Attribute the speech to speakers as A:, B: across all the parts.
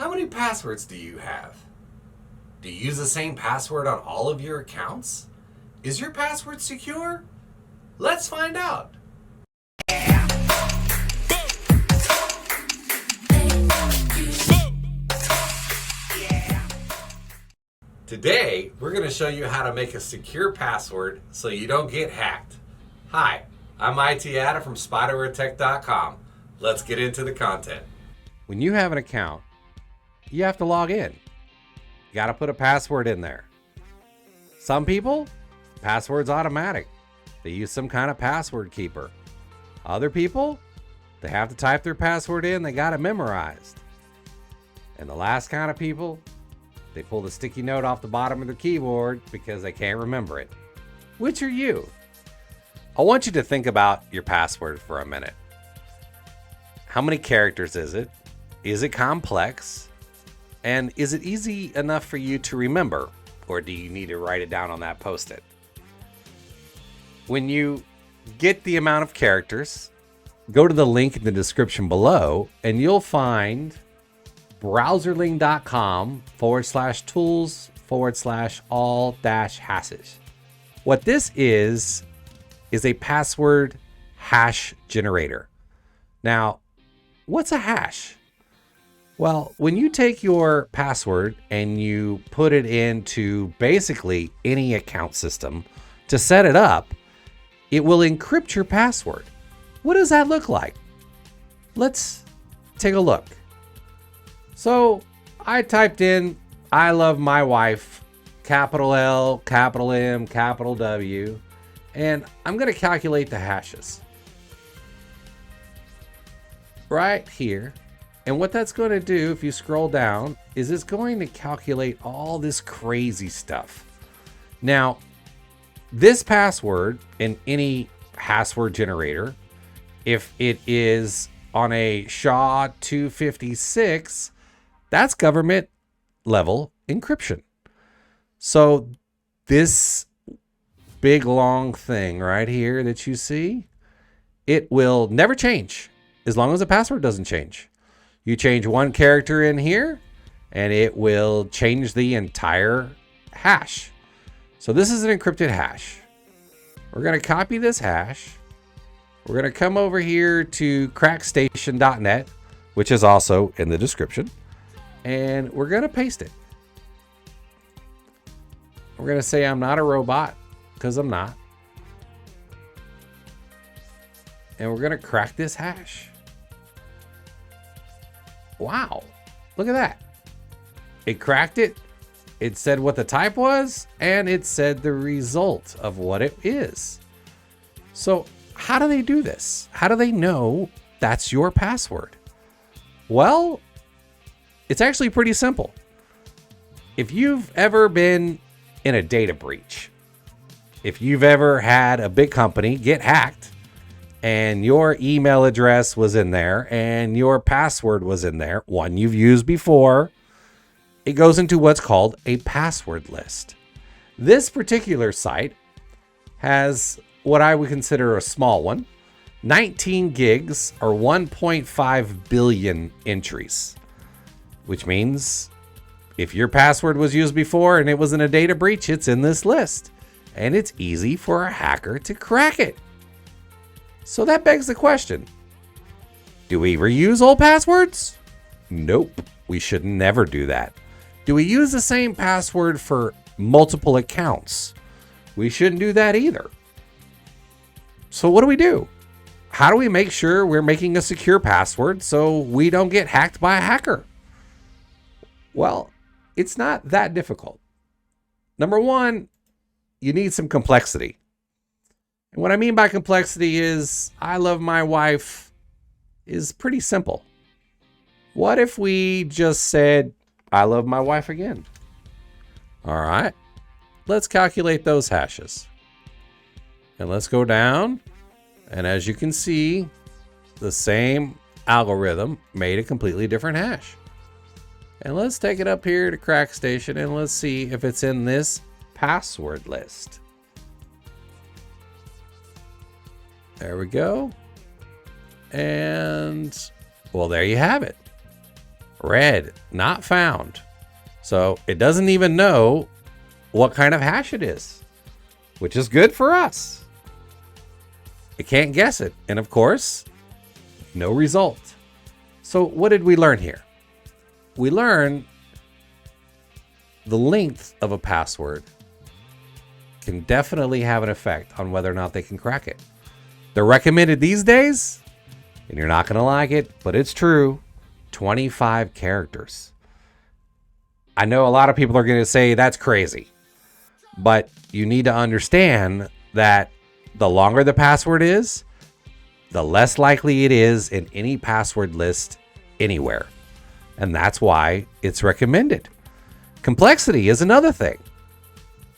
A: How many passwords do you have? Do you use the same password on all of your accounts? Is your password secure? Let's find out. Today, we're going to show you how to make a secure password so you don't get hacked. Hi, I'm IT Adam from spiderwaretech.com. Let's get into the content. When you have an account, you have to log in. You got to put a password in there. Some people, password's automatic. They use some kind of password keeper. Other people, they have to type their password in. They got it memorized. And the last kind of people, they pull the sticky note off the bottom of their keyboard because they can't remember it. Which are you? I want you to think about your password for a minute. How many characters is it? Is it complex? And is it easy enough for you to remember? Or do you need to write it down on that post-it? When you get the amount of characters, go to the link in the description below and you'll find browserling.com/tools/all-hashes. What this is a password hash generator. Now, what's a hash? Well, when you take your password and you put it into basically any account system to set it up, it will encrypt your password. What does that look like? Let's take a look. So I typed in, I love my wife, capital L, capital M, capital W, and I'm going to calculate the hashes right here. And what that's going to do, if you scroll down, is it's going to calculate all this crazy stuff. Now, this password in any password generator, if it is on a SHA-256, that's government level encryption. So this big long thing right here that you see, it will never change as long as the password doesn't change. You change one character in here and it will change the entire hash. So this is an encrypted hash. We're going to copy this hash. We're going to come over here to crackstation.net, which is also in the description. And we're going to paste it. We're going to say I'm not a robot, because I'm not. And we're going to crack this hash. Wow. Look at that. It cracked it. It said what the type was, and it said the result of what it is. So how do they do this? How do they know that's your password? Well, it's actually pretty simple. If you've ever been in a data breach, if you've ever had a big company get hacked and your email address was in there and your password was in there, one you've used before, it goes into what's called a password list. This particular site has what I would consider a small one, 19 gigs or 1.5 billion entries. Which means if your password was used before and it was in a data breach, it's in this list. And it's easy for a hacker to crack it. So that begs the question, do we reuse old passwords? Nope, we should never do that. Do we use the same password for multiple accounts? We shouldn't do that either. So what do? How do we make sure we're making a secure password so we don't get hacked by a hacker? Well, it's not that difficult. Number one, you need some complexity. And what I mean by complexity is I love my wife is pretty simple. What if we just said, I love my wife again? All right, let's calculate those hashes. And let's go down. And as you can see, the same algorithm made a completely different hash. And let's take it up here to CrackStation and let's see if it's in this password list. There we go. And well, there you have it. Red, not found. So it doesn't even know what kind of hash it is, which is good for us. It can't guess it. And of course, no result. So what did we learn here? We learned the length of a password can definitely have an effect on whether or not they can crack it. They're recommended these days, and you're not going to like it, but it's true, 25 characters. I know a lot of people are going to say that's crazy, but you need to understand that the longer the password is, the less likely it is in any password list anywhere. And that's why it's recommended. Complexity is another thing.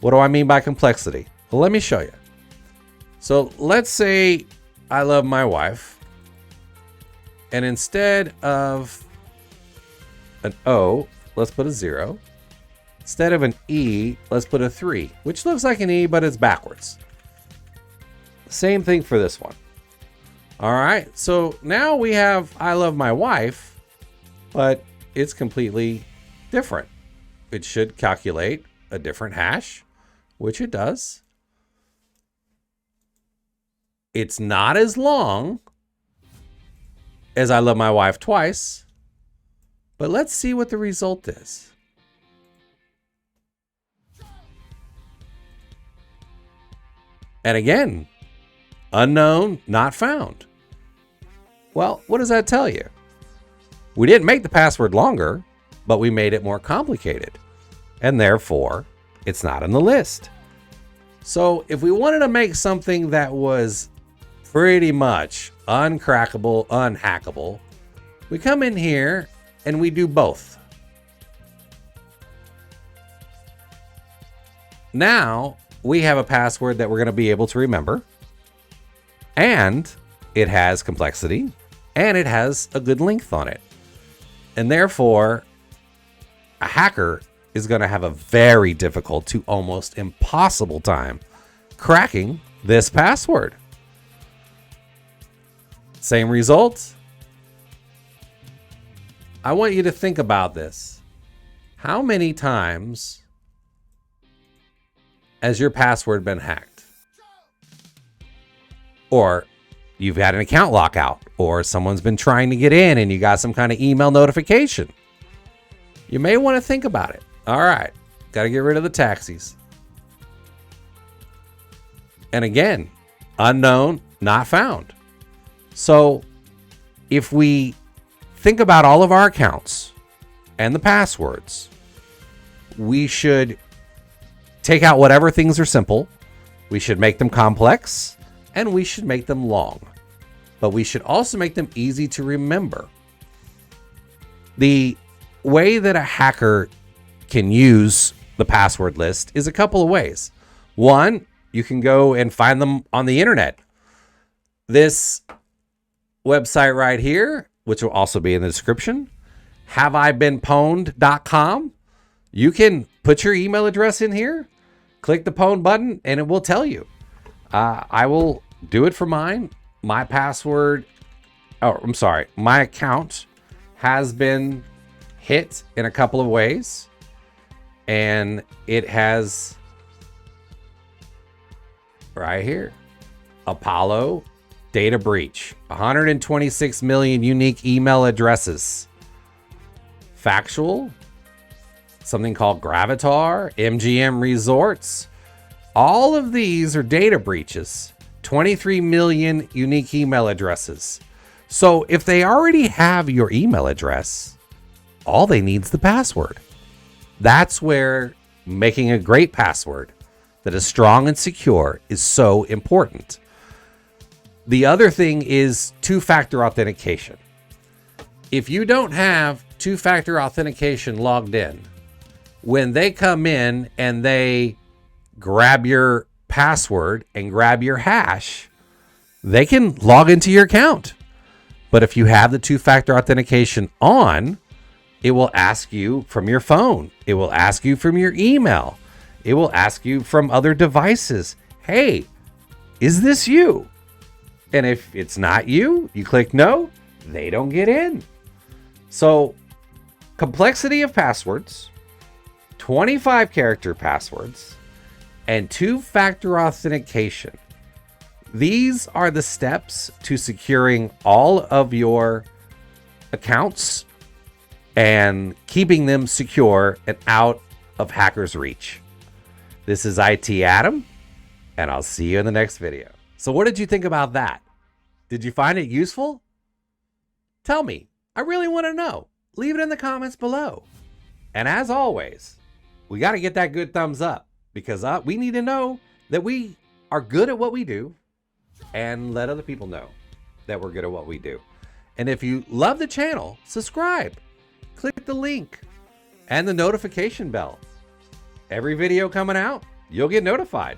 A: What do I mean by complexity? Well, let me show you. So let's say I love my wife, and instead of an O, let's put a 0. Instead of an E, let's put a 3, which looks like an E, but it's backwards. Same thing for this one. All right, so now we have I love my wife, but it's completely different. It should calculate a different hash, which it does. It's not as long as I love my wife twice, but let's see what the result is. And again, unknown, not found. Well, what does that tell you? We didn't make the password longer, but we made it more complicated. And therefore, it's not on the list. So if we wanted to make something that was pretty much uncrackable, unhackable, we come in here and we do both. Now we have a password that we're going to be able to remember, and it has complexity, and it has a good length on it. And therefore, a hacker is going to have a very difficult to almost impossible time cracking this password. Same result. I want you to think about this. How many times has your password been hacked? Or you've had an account lockout, or someone's been trying to get in and you got some kind of email notification. You may want to think about it. All right, got to get rid of the taxis. And again, unknown, not found. So if we think about all of our accounts and the passwords, we should take out whatever things are simple. We should make them complex, and we should make them long. But we should also make them easy to remember. The way that a hacker can use the password list is a couple of ways. One, you can go and find them on the internet. This website right here, which will also be in the description, haveibeenpwned.com. You can put your email address in here, click the pwn button, and it will tell you. I will do it for mine. My password, my account has been hit in a couple of ways, and it has right here, Apollo data breach, 126 million unique email addresses. Factual, something called Gravatar, MGM Resorts. All of these are data breaches, 23 million unique email addresses. So if they already have your email address, all they need is the password. That's where making a great password that is strong and secure is so important. The other thing is two-factor authentication. If you don't have two-factor authentication logged in, when they come in and they grab your password and grab your hash, they can log into your account. But if you have the two-factor authentication on, it will ask you from your phone. It will ask you from your email. It will ask you from other devices. Hey, is this you? And if it's not you, you click no, they don't get in. So complexity of passwords, 25 character passwords, and 2-factor authentication. These are the steps to securing all of your accounts and keeping them secure and out of hackers' reach. This is IT Adam, and I'll see you in the next video. So what did you think about that? Did you find it useful? Tell me. I really want to know. Leave it in the comments below. And as always, we got to get that good thumbs up, because we need to know that we are good at what we do, and let other people know that we're good at what we do. And if you love the channel, subscribe, click the link and the notification bell. Every video coming out, you'll get notified.